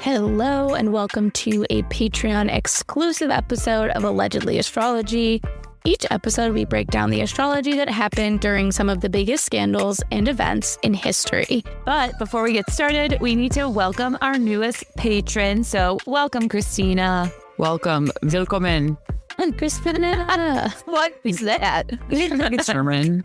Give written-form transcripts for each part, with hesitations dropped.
Hello and welcome to a Patreon exclusive episode of Allegedly Astrology. Each episode we break down the astrology that happened during some of the biggest scandals and events in history. But before we get started, we need to welcome our newest patron. So welcome, Christina. Welcome. Willkommen. And Christina. What is that? German.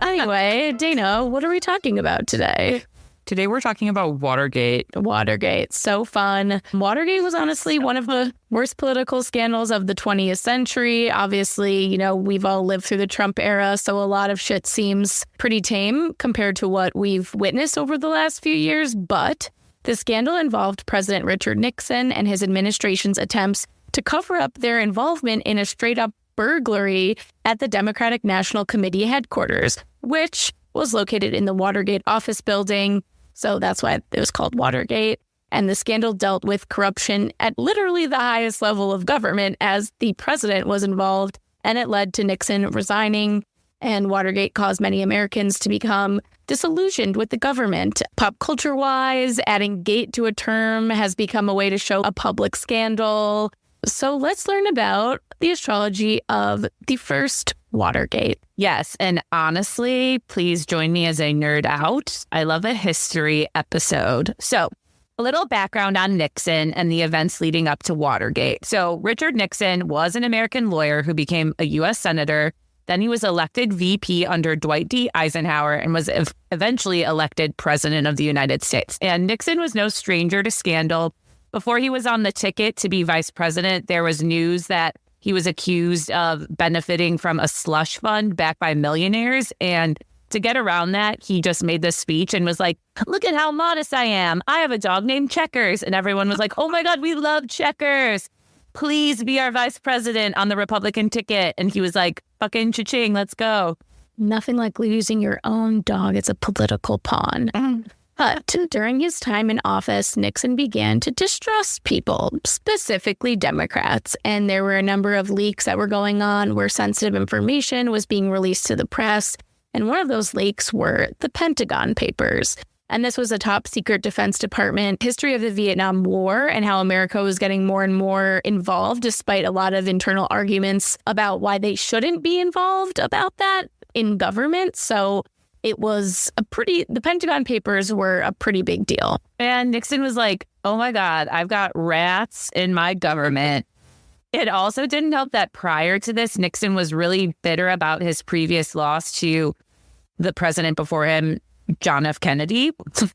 Anyway, Dana, what are we talking about today? Today we're talking about Watergate. Watergate. So fun. Watergate was honestly one of the worst political scandals of the 20th century. Obviously, we've all lived through the Trump era, so a lot of shit seems pretty tame compared to what we've witnessed over the last few years. But the scandal involved President Richard Nixon and his administration's attempts to cover up their involvement in a straight-up burglary at the Democratic National Committee headquarters, which was located in the Watergate office building. So that's why it was called Watergate. And the scandal dealt with corruption at literally the highest level of government as the president was involved. And it led to Nixon resigning. And Watergate caused many Americans to become disillusioned with the government. Pop culture-wise, adding gate to a term has become a way to show a public scandal. So let's learn about the astrology of the first Watergate. Yes, and honestly, please join me as I nerd out. I love a history episode. So a little background on Nixon and the events leading up to Watergate. So Richard Nixon was an American lawyer who became a U.S. senator. Then he was elected VP under Dwight D. Eisenhower and was eventually elected president of the United States. And Nixon was no stranger to scandal. Before he was on the ticket to be vice president, there was news that he was accused of benefiting from a slush fund backed by millionaires. And to get around that, he just made this speech and was like, look at how modest I am. I have a dog named Checkers. And everyone was like, oh my God, we love Checkers. Please be our vice president on the Republican ticket. And he was like, fucking cha-ching, let's go. Nothing like losing your own dog as a political pawn. But during his time in office, Nixon began to distrust people, specifically Democrats. And there were a number of leaks that were going on where sensitive information was being released to the press. And one of those leaks were the Pentagon Papers. And this was a top secret Defense Department history of the Vietnam War and how America was getting more and more involved, despite a lot of internal arguments about why they shouldn't be involved about that in government. So it was the Pentagon Papers were a pretty big deal. And Nixon was like, oh my God, I've got rats in my government. It also didn't help that prior to this, Nixon was really bitter about his previous loss to the president before him, John F. Kennedy.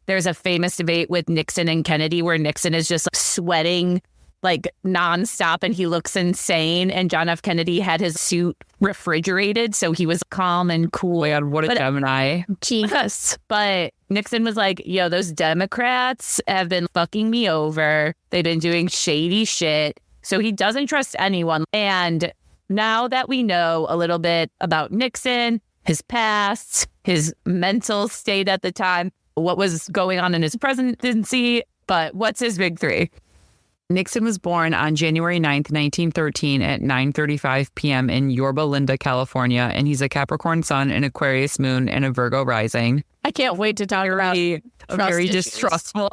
There's a famous debate with Nixon and Kennedy where Nixon is just sweating like nonstop and he looks insane. And John F. Kennedy had his suit refrigerated, so he was calm and cool. Oh my God, what a Gemini. Jesus. But Nixon was like, yo, those Democrats have been fucking me over. They've been doing shady shit. So he doesn't trust anyone. And now that we know a little bit about Nixon, his past, his mental state at the time, what was going on in his presidency, but what's his big three? Nixon was born on January 9th, 1913 at 9:35 p.m. in Yorba Linda, California, and he's a Capricorn sun, an Aquarius moon, and a Virgo rising. I can't wait to talk about a very distrustful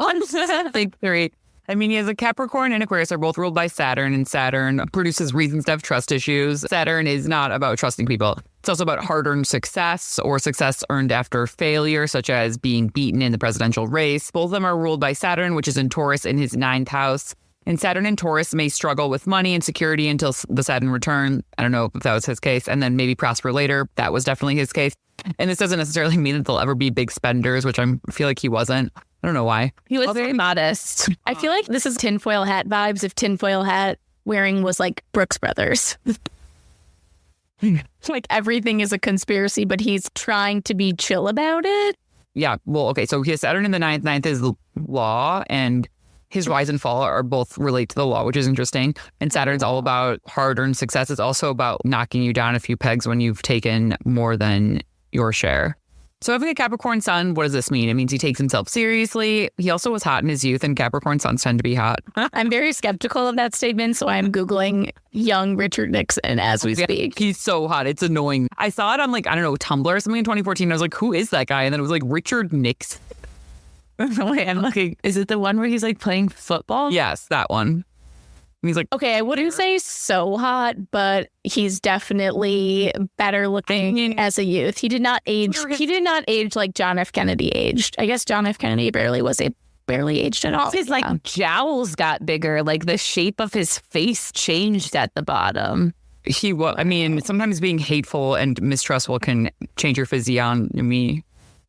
big three. I mean, he has a Capricorn and Aquarius are both ruled by Saturn, and Saturn produces reasons to have trust issues. Saturn is not about trusting people. It's also about hard-earned success or success earned after failure, such as being beaten in the presidential race. Both of them are ruled by Saturn, which is in Taurus in his 9th house. And Saturn and Taurus may struggle with money and security until the Saturn return. I don't know if that was his case. And then maybe prosper later. That was definitely his case. And this doesn't necessarily mean that they'll ever be big spenders, which I feel like he wasn't. I don't know why. He was very modest. I feel like this is tinfoil hat vibes if tinfoil hat wearing was like Brooks Brothers. Like everything is a conspiracy, but he's trying to be chill about it. Yeah. Well, okay. So he has Saturn in the 9th. 9th is law, and his rise and fall are both relate to the law, which is interesting. And Saturn's all about hard-earned success. It's also about knocking you down a few pegs when you've taken more than your share. So having a Capricorn sun, what does this mean? It means he takes himself seriously. He also was hot in his youth, and Capricorn suns tend to be hot. I'm very skeptical of that statement, so I'm Googling young Richard Nixon as we speak. He's so hot. It's annoying. I saw it on Tumblr or something in 2014. I was like, who is that guy? And then it was like, Richard Nixon. Wait, I'm looking. Is it the one where he's like playing football? Yes, that one. And he's like, Okay, I wouldn't say so hot, but he's definitely better looking as a youth. He did not age. He did not age like John F. Kennedy aged. I guess John F. Kennedy barely aged at all. His like jowls got bigger. Like the shape of his face changed at the bottom. Sometimes being hateful and mistrustful can change your physiognomy.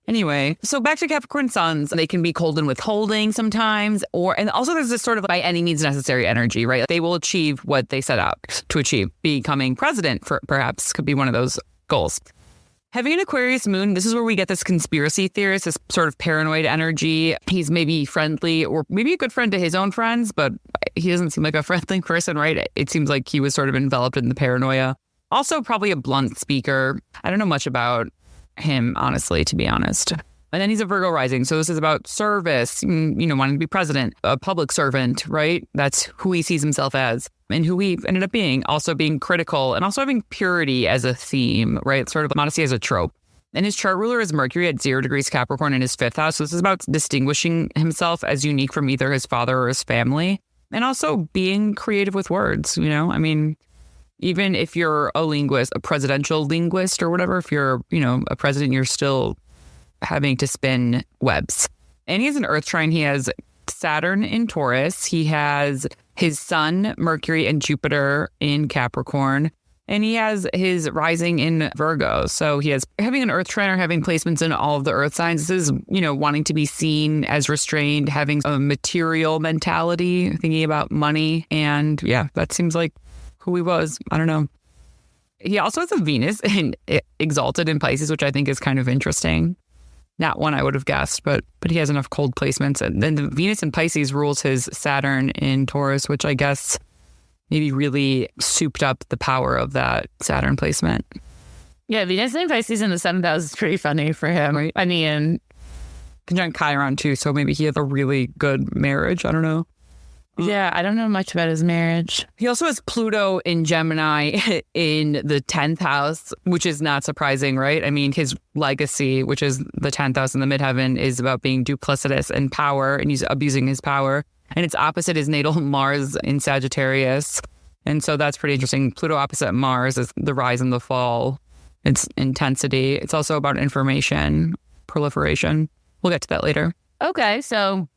Anyway, so back to Capricorn suns, they can be cold and withholding sometimes, and also there's this sort of by any means necessary energy, right? They will achieve what they set out to achieve. Becoming president, perhaps, could be one of those goals. Having an Aquarius moon, this is where we get this conspiracy theorist, this sort of paranoid energy. He's maybe friendly or maybe a good friend to his own friends, but he doesn't seem like a friendly person, right? It seems like he was sort of enveloped in the paranoia. Also, probably a blunt speaker. I don't know much about him, honestly, to be honest. And then he's a Virgo rising. So this is about service, wanting to be president, a public servant, right? That's who he sees himself as and who he ended up being. Also being critical and also having purity as a theme, right? Sort of modesty as a trope. And his chart ruler is Mercury at 0 degrees Capricorn in his 5th house. So this is about distinguishing himself as unique from either his father or his family. And also being creative with words, even if you're a linguist, a presidential linguist or whatever, if you're, a president, you're still having to spin webs. And he has an Earth trine. He has Saturn in Taurus. He has his Sun, Mercury, and Jupiter in Capricorn. And he has his rising in Virgo. So he has having an Earth trine or having placements in all of the Earth signs. This is, wanting to be seen as restrained, having a material mentality, thinking about money. And yeah, that seems like who he was. I don't know. He also has a Venus exalted in Pisces, which I think is kind of interesting. Not one I would have guessed, but he has enough cold placements. And then the Venus in Pisces rules his Saturn in Taurus, which I guess maybe really souped up the power of that Saturn placement. Yeah, Venus in Pisces in the 7th house is pretty funny for him. Right? Conjunct Chiron too, so maybe he had a really good marriage. I don't know. Yeah, I don't know much about his marriage. He also has Pluto in Gemini in the 10th house, which is not surprising, right? His legacy, which is the 10th house in the midheaven, is about being duplicitous and power, and he's abusing his power. And it's opposite his natal Mars in Sagittarius. And so that's pretty interesting. Pluto opposite Mars is the rise and the fall. It's intensity. It's also about information, proliferation. We'll get to that later. Okay, so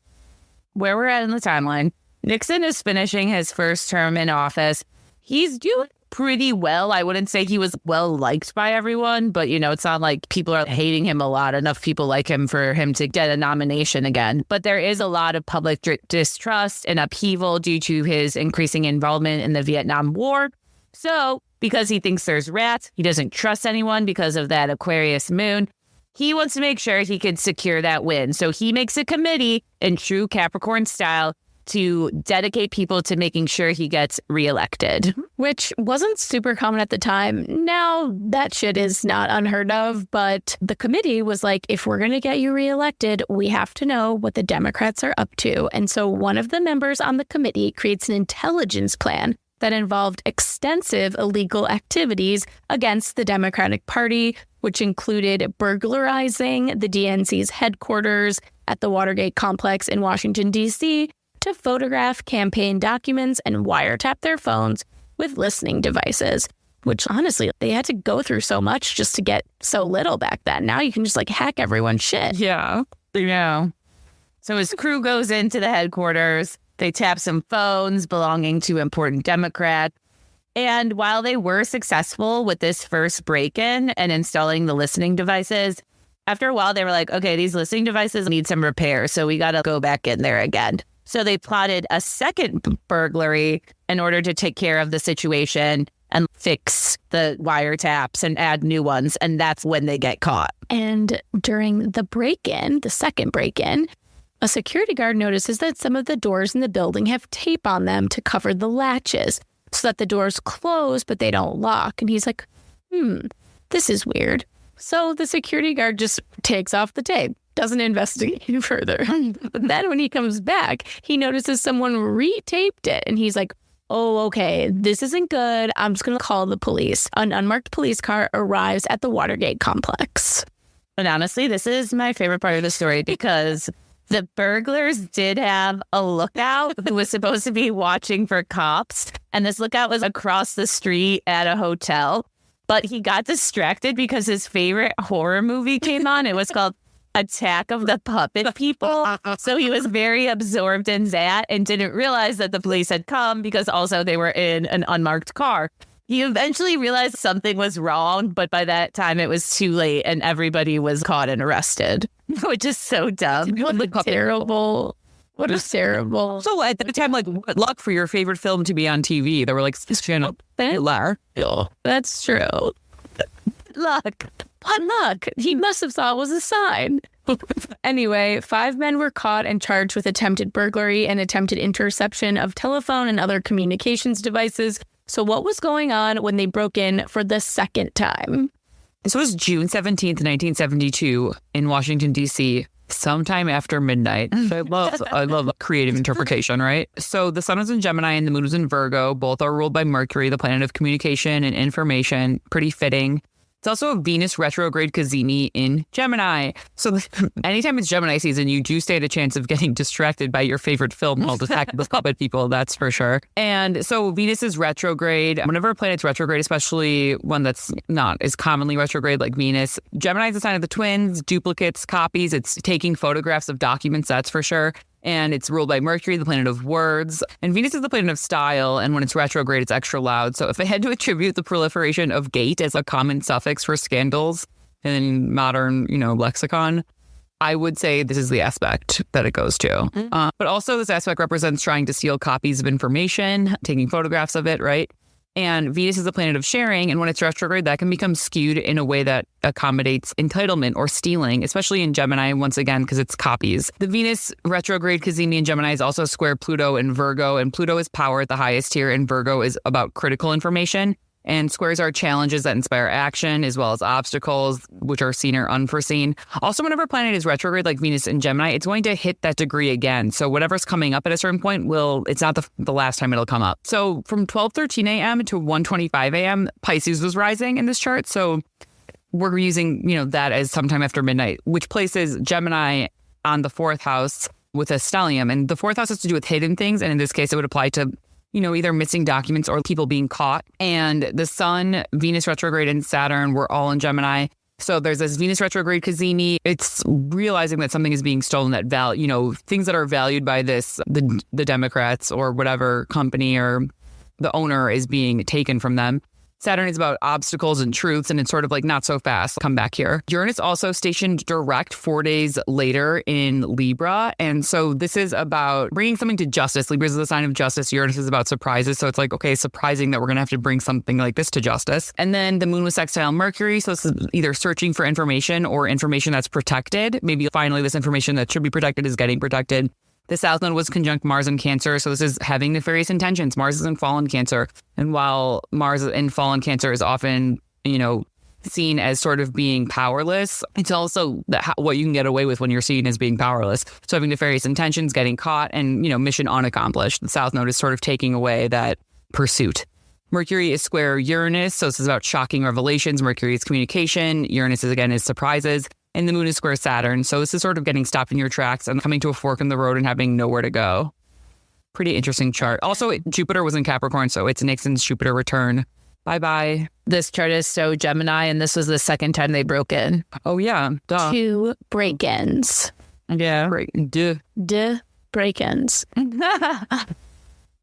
where we're at in the timeline. Nixon is finishing his first term in office. He's doing pretty well. I wouldn't say he was well liked by everyone, but, it's not like people are hating him a lot. Enough people like him for him to get a nomination again. But there is a lot of public distrust and upheaval due to his increasing involvement in the Vietnam War. So because he thinks there's rats, he doesn't trust anyone because of that Aquarius moon. He wants to make sure he could secure that win. So he makes a committee in true Capricorn style to dedicate people to making sure he gets reelected. Which wasn't super common at the time. Now that shit is not unheard of, but the committee was like, if we're going to get you reelected, we have to know what the Democrats are up to. And so one of the members on the committee creates an intelligence plan that involved extensive illegal activities against the Democratic Party, which included burglarizing the DNC's headquarters at the Watergate complex in Washington, D.C., to photograph campaign documents and wiretap their phones with listening devices, which honestly, they had to go through so much just to get so little back then. Now you can just hack everyone's shit. Yeah. So his crew goes into the headquarters. They tap some phones belonging to important Democrats. And while they were successful with this first break-in and installing the listening devices, after a while, they were like, okay, these listening devices need some repair, so we got to go back in there again. So they plotted a second burglary in order to take care of the situation and fix the wiretaps and add new ones. And that's when they get caught. And during the break-in, the second break-in, a security guard notices that some of the doors in the building have tape on them to cover the latches so that the doors close, but they don't lock. And he's like, this is weird. So the security guard just takes off the tape. Doesn't investigate further. But then when he comes back, he notices someone retaped it. And he's like, oh, okay, this isn't good. I'm just going to call the police. An unmarked police car arrives at the Watergate complex. And honestly, this is my favorite part of the story because The burglars did have a lookout who was supposed to be watching for cops. And this lookout was across the street at a hotel. But he got distracted because his favorite horror movie came on. It was called Attack of the Puppet People. So he was very absorbed in that and didn't realize that the police had come because also they were in an unmarked car. He eventually realized something was wrong, but by that time it was too late and everybody was caught and arrested, which is so dumb. What a terrible. What a terrible. So at the time, like, what luck for your favorite film to be on TV. They were like, this channel. That's true. Luck. What luck? He must have thought it was a sign. Anyway, 5 men were caught and charged with attempted burglary and attempted interception of telephone and other communications devices. So what was going on when they broke in for the second time? This was June 17th, 1972 in Washington, D.C., sometime after midnight. So I love creative interpretation, right? So the sun was in Gemini and the moon was in Virgo. Both are ruled by Mercury, the planet of communication and information. Pretty fitting. It's also a Venus retrograde Cazimi in Gemini. So anytime it's Gemini season, you do stand a chance of getting distracted by your favorite film called Attack of the Puppet People, that's for sure. And so Venus is retrograde. Whenever a planet's retrograde, especially one that's not as commonly retrograde like Venus, Gemini is a sign of the twins, duplicates, copies. It's taking photographs of documents, that's for sure. And it's ruled by Mercury, the planet of words. And Venus is the planet of style. And when it's retrograde, it's extra loud. So if I had to attribute the proliferation of gate as a common suffix for scandals in modern, lexicon, I would say this is the aspect that it goes to. But also this aspect represents trying to steal copies of information, taking photographs of it, right? And Venus is the planet of sharing. And when it's retrograde, that can become skewed in a way that accommodates entitlement or stealing, especially in Gemini, once again, because it's copies. The Venus retrograde Cazimi in Gemini is also square Pluto in Virgo. And Pluto is power at the highest tier. And Virgo is about critical information. And squares are challenges that inspire action, as well as obstacles, which are seen or unforeseen. Also, whenever a planet is retrograde, like Venus in Gemini, it's going to hit that degree again. So whatever's coming up at a certain point it's not the last time it'll come up. So from 12:13 a.m. to 1:25 a.m., Pisces was rising in this chart. So we're using, that as sometime after midnight, which places Gemini on the 4th house with a stellium. And the 4th house has to do with hidden things. And in this case, it would apply to either missing documents or people being caught. And the sun, Venus retrograde, and Saturn were all in Gemini. So there's this Venus retrograde Cazimi. It's realizing that something is being stolen that things that are valued by the Democrats or whatever company or the owner is being taken from them. Saturn is about obstacles and truths, and it's sort of like not so fast. Come back here. Uranus also stationed direct 4 days later in Libra. And so this is about bringing something to justice. Libra is the sign of justice. Uranus is about surprises. So it's like, okay, surprising that we're going to have to bring something like this to justice. And then the moon was sextile Mercury. So this is either searching for information or information that's protected. Maybe finally this information that should be protected is getting protected. The South Node was conjunct Mars in Cancer. So this is having nefarious intentions. Mars is in fall in Cancer. And while Mars in fall in Cancer is often, seen as sort of being powerless, it's also what you can get away with when you're seen as being powerless. So having nefarious intentions, getting caught, and, mission unaccomplished. The South Node is sort of taking away that pursuit. Mercury is square Uranus. So this is about shocking revelations. Mercury is communication. Uranus is surprises. And the moon is square Saturn. So this is sort of getting stopped in your tracks and coming to a fork in the road and having nowhere to go. Pretty interesting chart. Also, Jupiter was in Capricorn, so it's Nixon's Jupiter return. Bye-bye. This chart is so Gemini, and this was the second time they broke in. Oh, yeah. Duh. 2 break-ins. Yeah. Break-ins.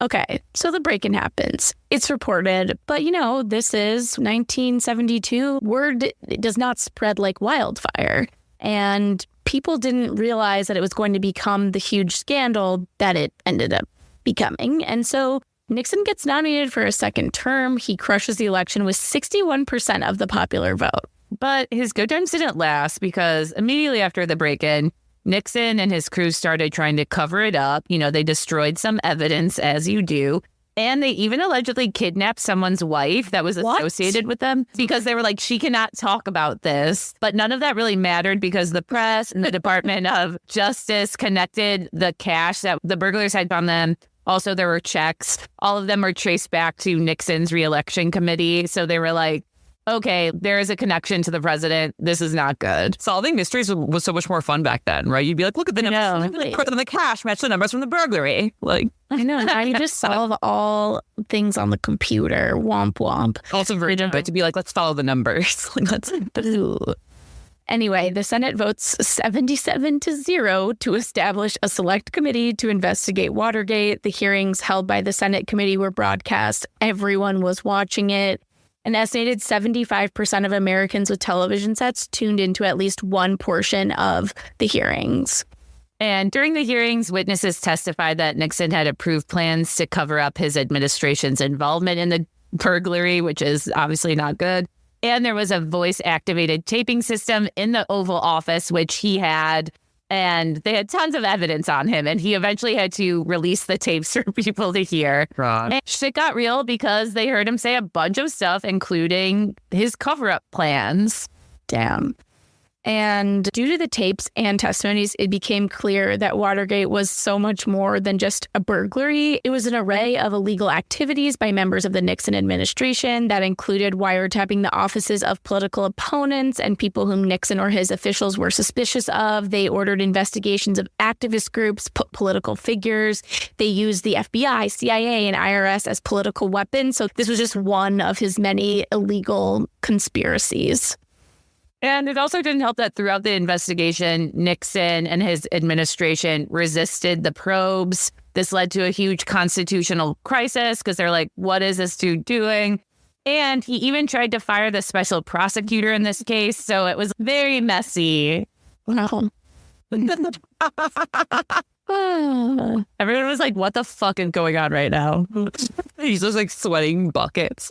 Okay, so the break-in happens. It's reported, but this is 1972. Word does not spread like wildfire. And people didn't realize that it was going to become the huge scandal that it ended up becoming. And so Nixon gets nominated for a second term. He crushes the election with 61% of the popular vote. But his good times didn't last because immediately after the break-in, Nixon and his crew started trying to cover it up. They destroyed some evidence, as you do. And they even allegedly kidnapped someone's wife that was associated with them because they were like, she cannot talk about this. But none of that really mattered because the press and the Department of Justice connected the cash that the burglars had on them. Also, there were checks. All of them were traced back to Nixon's reelection committee. So they were like, okay, there is a connection to the president. This is not good. Solving mysteries was so much more fun back then, right? You'd be like, look at the numbers from the cash match the numbers from the burglary. Like, I know. Now you just solve all things on the computer. Womp womp. Also very good to be like, let's follow the numbers. Like, let's. Anyway, the Senate votes 77-0 to establish a select committee to investigate Watergate. The hearings held by the Senate committee were broadcast. Everyone was watching it. An estimated 75% of Americans with television sets tuned into at least one portion of the hearings. And during the hearings, witnesses testified that Nixon had approved plans to cover up his administration's involvement in the burglary, which is obviously not good. And there was a voice-activated taping system in the Oval Office, which he had, and they had tons of evidence on him. And he eventually had to release the tapes for people to hear. Right. And shit got real because they heard him say a bunch of stuff, including his cover-up plans. Damn. And due to the tapes and testimonies, it became clear that Watergate was so much more than just a burglary. It was an array of illegal activities by members of the Nixon administration that included wiretapping the offices of political opponents and people whom Nixon or his officials were suspicious of. They ordered investigations of activist groups, political figures. They used the FBI, CIA, and IRS as political weapons. So this was just one of his many illegal conspiracies. And it also didn't help that throughout the investigation, Nixon and his administration resisted the probes. This led to a huge constitutional crisis because they're like, what is this dude doing? And he even tried to fire the special prosecutor in this case. So it was very messy. Wow. Everyone was like, what the fuck is going on right now? He's just like sweating buckets.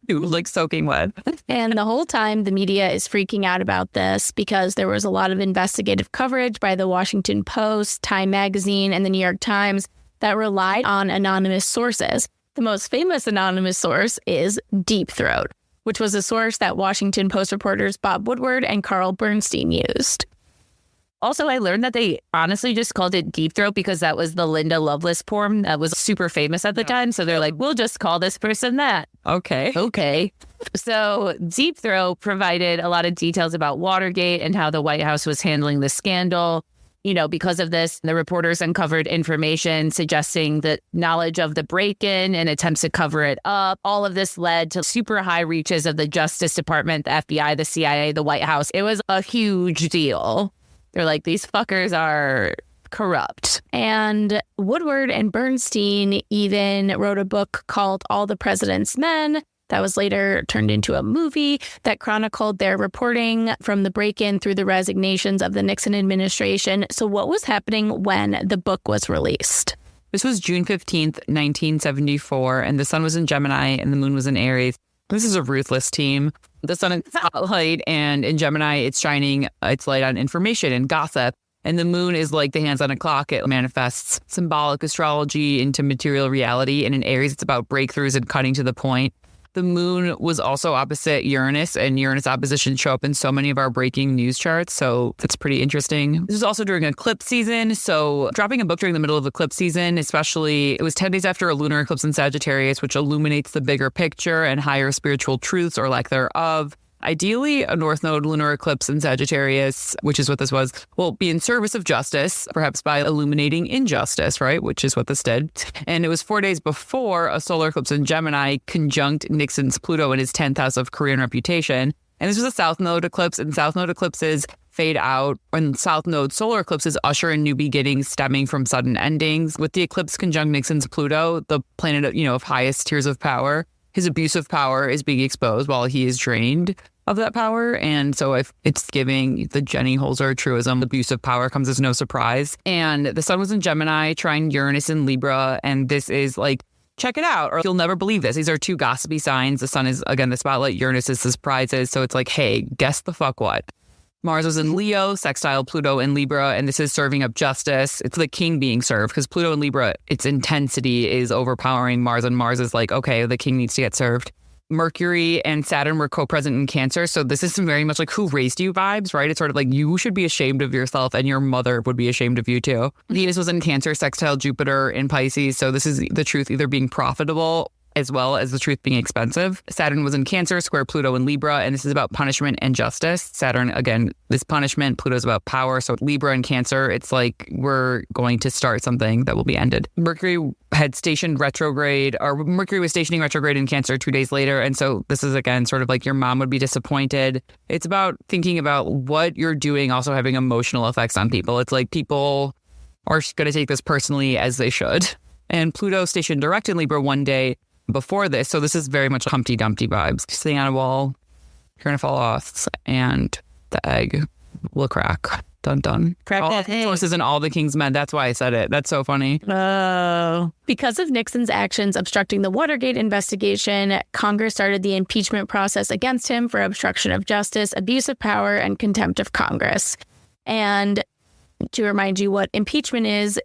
He was like soaking wet. And the whole time the media is freaking out about this because there was a lot of investigative coverage by the Washington Post, Time Magazine, and the New York Times that relied on anonymous sources. The most famous anonymous source is Deep Throat, which was a source that Washington Post reporters Bob Woodward and Carl Bernstein used. Also, I learned that they honestly just called it Deep Throat because that was the Linda Lovelace poem that was super famous at the time. So they're like, we'll just call this person that. Okay. So Deep Throat provided a lot of details about Watergate and how the White House was handling the scandal. You know, because of this, the reporters uncovered information suggesting that knowledge of the break-in and attempts to cover it up. All of this led to super high reaches of the Justice Department, the FBI, the CIA, the White House. It was a huge deal. They're like, these fuckers are corrupt. And Woodward and Bernstein even wrote a book called All the President's Men that was later turned into a movie that chronicled their reporting from the break-in through the resignations of the Nixon administration. So what was happening when the book was released? This was June 15th, 1974, and the sun was in Gemini and the moon was in Aries. This is a ruthless team. The sun is spotlight, and in Gemini, it's shining its light on information and gossip. And the moon is like the hands on a clock. It manifests symbolic astrology into material reality. And in Aries, it's about breakthroughs and cutting to the point. The moon was also opposite Uranus, and Uranus oppositions show up in so many of our breaking news charts. So that's pretty interesting. This is also during eclipse season. So dropping a book during the middle of eclipse season, especially, it was 10 days after a lunar eclipse in Sagittarius, which illuminates the bigger picture and higher spiritual truths or lack thereof. Ideally, a North Node lunar eclipse in Sagittarius, which is what this was, will be in service of justice, perhaps by illuminating injustice, right? Which is what this did. And it was 4 days before a solar eclipse in Gemini conjunct Nixon's Pluto in his 10th house of career and reputation. And this was a South Node eclipse, and South Node eclipses fade out, and South Node solar eclipses usher in new beginnings stemming from sudden endings. With the eclipse conjunct Nixon's Pluto, the planet, of highest tiers of power, his abuse of power is being exposed while he is drained of that power. And so if it's giving the Jenny Holzer truism, abuse of power comes as no surprise. And the sun was in Gemini, trine Uranus in Libra. And this is like, check it out, or you'll never believe this. These are two gossipy signs. The sun is, again, the spotlight. Uranus is the surprises. So it's like, hey, guess the fuck what? Mars was in Leo, sextile Pluto in Libra, and this is serving up justice. It's the king being served because Pluto in Libra, its intensity is overpowering Mars, and Mars is like, okay, the king needs to get served. Mercury and Saturn were co-present in Cancer, so this is some very much like who raised you vibes, right? It's sort of like you should be ashamed of yourself and your mother would be ashamed of you too. Venus was in Cancer, sextile Jupiter in Pisces, so this is the truth either being profitable as well as the truth being expensive. Saturn was in Cancer, square Pluto in Libra, and this is about punishment and justice. Saturn, again, this punishment. Pluto's about power. So Libra and Cancer, it's like we're going to start something that will be ended. Mercury was stationing retrograde in Cancer 2 days later. And so this is, again, sort of like your mom would be disappointed. It's about thinking about what you're doing, also having emotional effects on people. It's like people are going to take this personally, as they should. And Pluto stationed direct in Libra 1 day before this. So this is very much Humpty Dumpty vibes. Sitting on a wall, you're going to fall off, and the egg will crack. Dun dun. Crack all that egg. Horses and all the king's men. That's why I said it. That's so funny. Oh. Because of Nixon's actions obstructing the Watergate investigation, Congress started the impeachment process against him for obstruction of justice, abuse of power, and contempt of Congress. And to remind you what impeachment is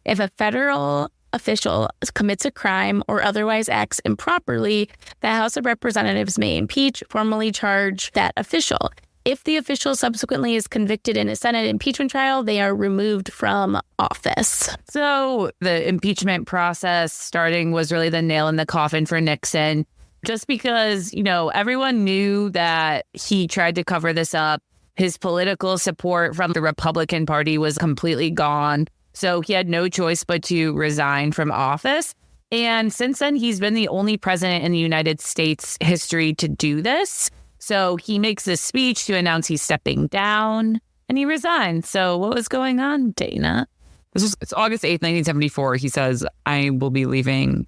if a federal official commits a crime or otherwise acts improperly, the House of Representatives may impeach, formally charge that official. If the official subsequently is convicted in a Senate impeachment trial, they are removed from office. So the impeachment process starting was really the nail in the coffin for Nixon, just because, everyone knew that he tried to cover this up. His political support from the Republican Party was completely gone. So he had no choice but to resign from office. And since then, he's been the only president in the United States history to do this. So he makes this speech to announce he's stepping down, and he resigns. So what was going on, Dana? It's August 8th, 1974. He says, I will be leaving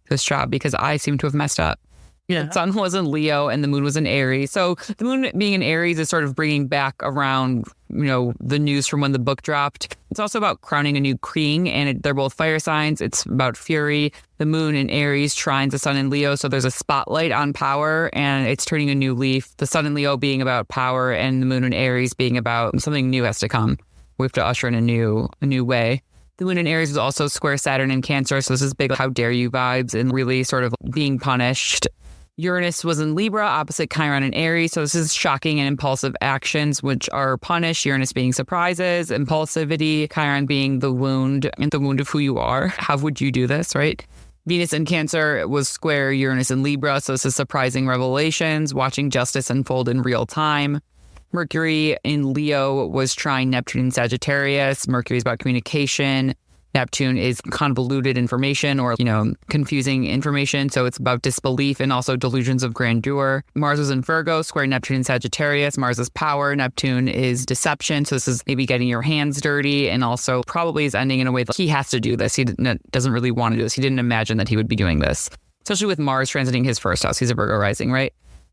this job because I seem to have messed up. Yeah. The sun was in Leo and the moon was in Aries. So the moon being in Aries is sort of bringing back around, the news from when the book dropped. It's also about crowning a new king, and they're both fire signs. It's about fury. The moon in Aries trines the sun in Leo. So there's a spotlight on power, and it's turning a new leaf. The sun in Leo being about power, and the moon in Aries being about something new has to come. We have to usher in a new way. The moon in Aries was also square Saturn in Cancer. So this is big, how dare you vibes, and really sort of being punished. Uranus was in Libra, opposite Chiron in Aries. So this is shocking and impulsive actions, which are punished. Uranus being surprises, impulsivity, Chiron being the wound, and the wound of who you are. How would you do this, right? Venus in Cancer was square Uranus in Libra. So this is surprising revelations, watching justice unfold in real time. Mercury in Leo was trine Neptune in Sagittarius. Mercury is about communication. Neptune is convoluted information or, confusing information. So it's about disbelief and also delusions of grandeur. Mars was in Virgo, square Neptune in Sagittarius. Mars is power. Neptune is deception. So this is maybe getting your hands dirty, and also probably is ending in a way that he has to do this. He doesn't really want to do this. He didn't imagine that he would be doing this, especially with Mars transiting his first house. He's a Virgo rising, right?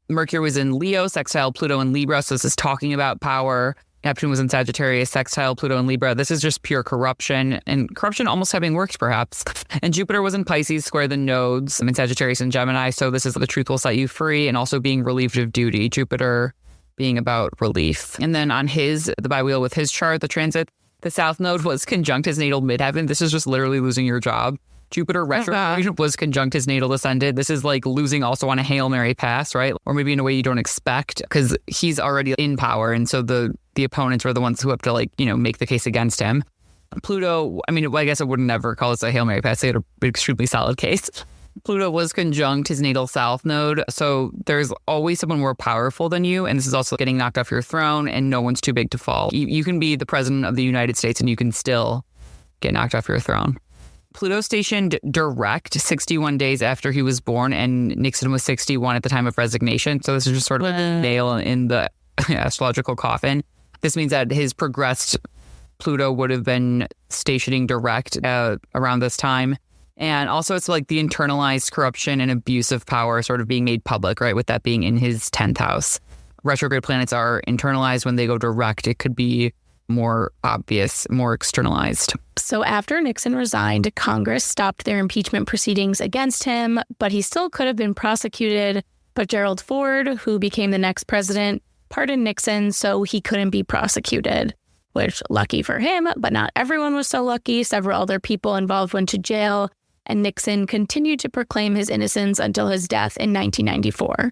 Mercury was in Leo, sextile Pluto in Libra. So this is talking about power. Neptune was in Sagittarius, sextile Pluto in Libra. This is just pure corruption, and corruption almost having worked, perhaps. And Jupiter was in Pisces, square the nodes, in Sagittarius and Gemini. So this is the truth will set you free, and also being relieved of duty. Jupiter being about relief. And then on the biwheel with his chart, the transit, the South Node was conjunct his natal midheaven. This is just literally losing your job. Jupiter retrograde was conjunct his natal ascendant. This is like losing also on a Hail Mary pass, right? Or maybe in a way you don't expect, because he's already in power. And so the opponents are the ones who have to make the case against him. Pluto, I guess I would never call this a Hail Mary pass. They had an extremely solid case. Pluto was conjunct his natal South Node. So there's always someone more powerful than you. And this is also getting knocked off your throne, and no one's too big to fall. You can be the president of the United States and you can still get knocked off your throne. Pluto stationed direct 61 days after he was born, and Nixon was 61 at the time of resignation. So this is just sort of a nail in the astrological coffin. This means that his progressed Pluto would have been stationing direct around this time. And also it's like the internalized corruption and abuse of power sort of being made public, right? With that being in his 10th house. Retrograde planets are internalized. When they go direct, it could be more obvious, more externalized. So after Nixon resigned, Congress stopped their impeachment proceedings against him, but he still could have been prosecuted. But Gerald Ford, who became the next president, pardoned Nixon, so he couldn't be prosecuted, which lucky for him, but not everyone was so lucky. Several other people involved went to jail, and Nixon continued to proclaim his innocence until his death in 1994.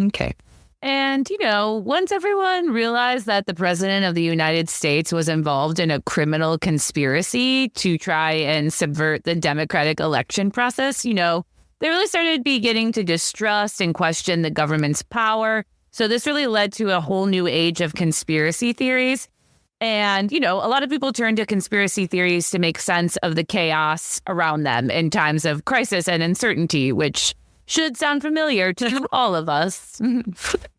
Okay. And, once everyone realized that the president of the United States was involved in a criminal conspiracy to try and subvert the democratic election process, they really started beginning to distrust and question the government's power. So this really led to a whole new age of conspiracy theories. And, a lot of people turn to conspiracy theories to make sense of the chaos around them in times of crisis and uncertainty, which should sound familiar to all of us.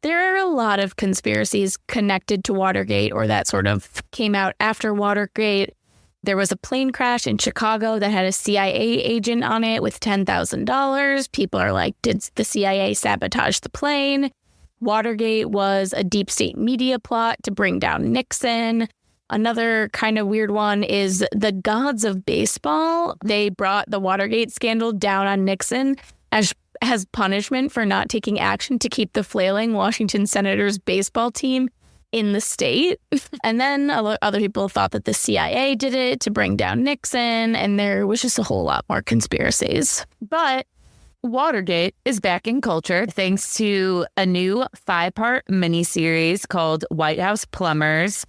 There are a lot of conspiracies connected to Watergate, or that sort of came out after Watergate. There was a plane crash in Chicago that had a CIA agent on it with $10,000. People are like, did the CIA sabotage the plane? Watergate was a deep state media plot to bring down Nixon. Another kind of weird one is the gods of baseball. They brought the Watergate scandal down on Nixon as punishment for not taking action to keep the flailing Washington Senators baseball team in the state. And then other people thought that the CIA did it to bring down Nixon, and there was just a whole lot more conspiracies. But Watergate is back in culture thanks to a new 5-part miniseries called White House Plumbers,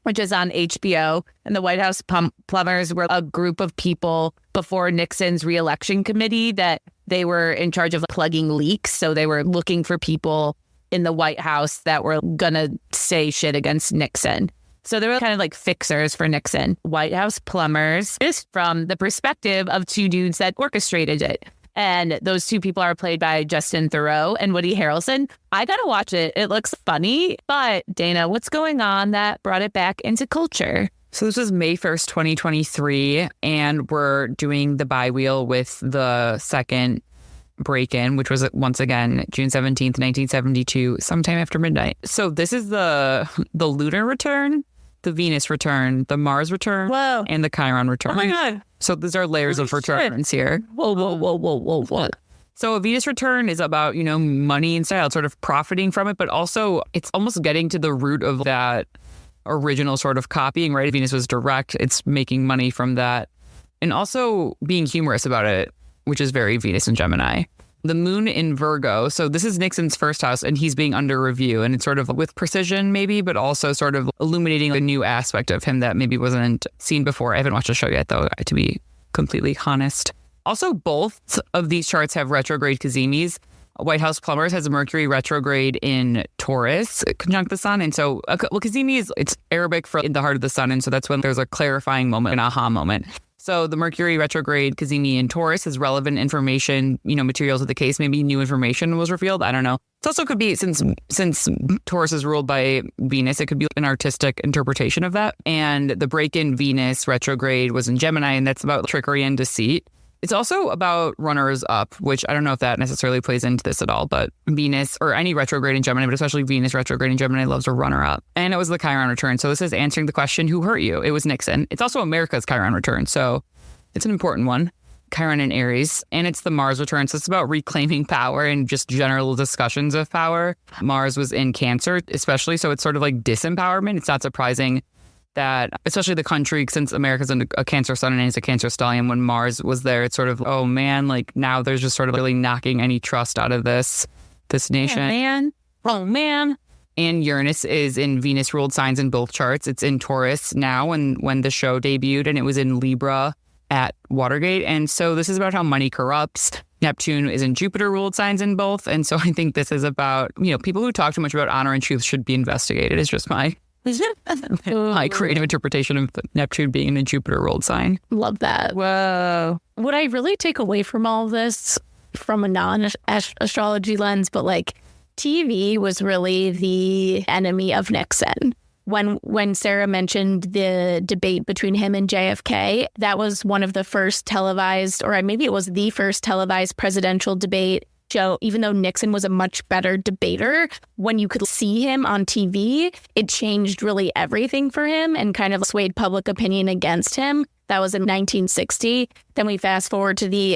which is on HBO. And the White House Plumbers were a group of people before Nixon's reelection committee that they were in charge of plugging leaks. So they were looking for people in the White House that were going to say shit against Nixon. So they were kind of like fixers for Nixon. White House Plumbers is from the perspective of two dudes that orchestrated it. And those two people are played by Justin Theroux and Woody Harrelson. I got to watch it. It looks funny. But Dana, what's going on that brought it back into culture? So this was May 1st, 2023, and we're doing the bi-wheel with the second break-in, which was once again June 17th, 1972, sometime after midnight. So this is the lunar return, the Venus return, the Mars return, Whoa, and the Chiron return. Oh my God. So these are layers of returns here. Whoa. So a Venus return is about, money and style, sort of profiting from it, but also it's almost getting to the root of that original sort of copying, right? Venus was direct. It's making money from that. And also being humorous about it, which is very Venus and Gemini. The moon in Virgo. So this is Nixon's first house and he's being under review, and it's sort of with precision maybe, but also sort of illuminating a new aspect of him that maybe wasn't seen before. I haven't watched the show yet though, to be completely honest. Also, both of these charts have retrograde Cazimis. White House Plumbers has a Mercury retrograde in Taurus, conjunct the sun. And so, Cazimi it's Arabic for in the heart of the sun. And so that's when there's a clarifying moment, an aha moment. So the Mercury retrograde Cazimi in Taurus is relevant information, materials of the case. Maybe new information was revealed. I don't know. It also could be, since Taurus is ruled by Venus, it could be an artistic interpretation of that. And the break-in Venus retrograde was in Gemini, and that's about trickery and deceit. It's also about runners up, which I don't know if that necessarily plays into this at all, but Venus, or any retrograde in Gemini, but especially Venus retrograde in Gemini, loves a runner up. And it was the Chiron return. So this is answering the question, who hurt you? It was Nixon. It's also America's Chiron return. So it's an important one. Chiron in Aries. And it's the Mars return. So it's about reclaiming power and just general discussions of power. Mars was in Cancer, especially. So it's sort of like disempowerment. It's not surprising that, especially the country, since America's a Cancer sun and is a Cancer stallion, when Mars was there, it's sort of, oh man, like now there's just sort of really knocking any trust out of this nation. Oh man. And Uranus is in Venus ruled signs in both charts. It's in Taurus now when the show debuted, and it was in Libra at Watergate. And so this is about how money corrupts. Neptune is in Jupiter ruled signs in both. And so I think this is about, people who talk too much about honor and truth should be investigated. It's just my creative interpretation of Neptune being in a Jupiter ruled sign. Love that. Whoa. What I really take away from all of this, from a non-astrology lens, but like TV was really the enemy of Nixon. When Sarah mentioned the debate between him and JFK, that was one of the first televised, or maybe it was the first televised presidential debate show. Even though Nixon was a much better debater, when you could see him on TV, it changed really everything for him and kind of swayed public opinion against him. That was in 1960. Then we fast forward to the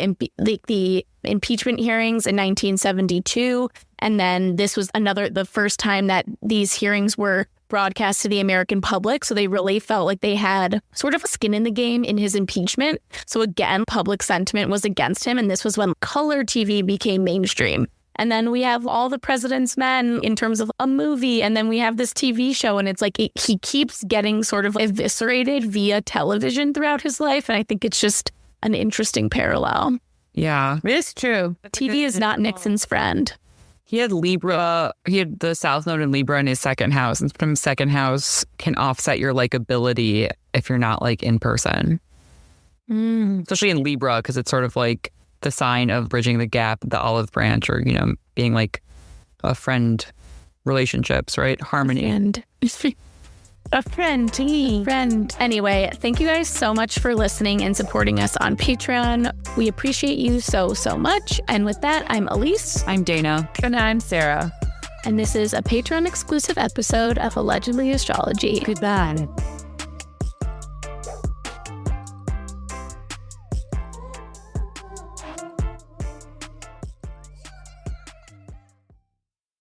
impeachment hearings in 1972. And then this was the first time that these hearings were broadcast to the American public. So they really felt like they had sort of a skin in the game in his impeachment. So again, public sentiment was against him. And this was when color TV became mainstream. And then we have All the President's Men in terms of a movie. And then we have this TV show. And it's like he keeps getting sort of eviscerated via television throughout his life. And I think it's just an interesting parallel. Yeah. It's true. TV is not Nixon's friend. He had Libra. He had the South Node in Libra in his second house. And sometimes second house can offset your likability if you're not like in person. Especially in Libra, because it's sort of like the sign of bridging the gap, the olive branch, or, you know, being like a friend relationships, right? Harmony. A friend. Anyway, thank you guys so much for listening and supporting us on Patreon. We appreciate you so, so much. And with that, I'm Elise. I'm Dana. And I'm Sarah. And this is a Patreon exclusive episode of Allegedly Astrology. Goodbye.